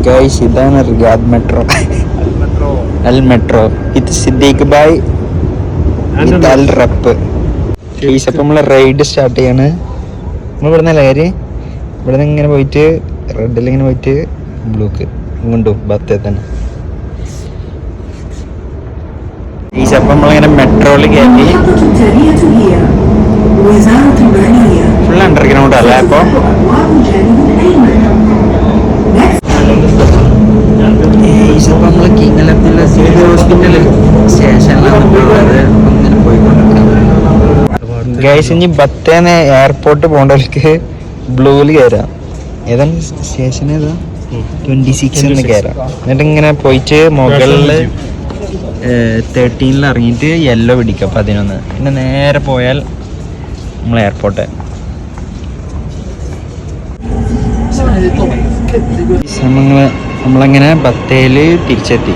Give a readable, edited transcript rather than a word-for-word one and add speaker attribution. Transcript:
Speaker 1: Guys ഇതാണ് Riyadh metro. അൽ metro ഇത് Siddique bye ഇത് അൽ റപ്പ്. ഗൈസ് അപ്പം നമ്മളെ റൈഡ് സ്റ്റാർട്ട് ചെയ്യാണ്. നമ്മൾ ഇവിടെ നിന്നല്ല കാര്യം ഇവിടെ നിന്ന് ഇങ്ങനെ പോയിട്ട് റെഡിൽ ഇങ്ങനെ പോയിട്ട് ബ്ലൂക്ക് വീണ്ടും ബത്തേ തന്നെ. ഗൈസ് അപ്പം നമ്മളിങ്ങനെ മെട്രോയിൽ കയറ്റി ഫുൾ അണ്ടർഗ്രൗണ്ട് അല്ലേ. അപ്പോൾ നമ്മൾ കിങ് അബ്ദുള്ള സിവിൽ ഹോസ്പിറ്റൽ സ്റ്റേഷനിലാണ് ഉള്ളത്. അങ്ങനെ പോയിക്കൊണ്ടിരിക്കുന്നത് ഗൈസ്. ഇനി ബത്തേന്ന് എയർപോർട്ട് പോകേണ്ടവർക്ക് ബ്ലൂവിൽ കയറാം. ഏതാണ് സ്റ്റേഷൻ? ഏതാ 26 കയറാം. എന്നിട്ട് ഇങ്ങനെ പോയിട്ട് മുകളിൽ 13 ഇറങ്ങിയിട്ട് യെല്ലോ പിടിക്കുക 11. പിന്നെ നേരെ പോയാൽ നമ്മൾ എയർപോർട്ട്. നമ്മളങ്ങനെ ബത്തേല് തിരിച്ചെത്തി.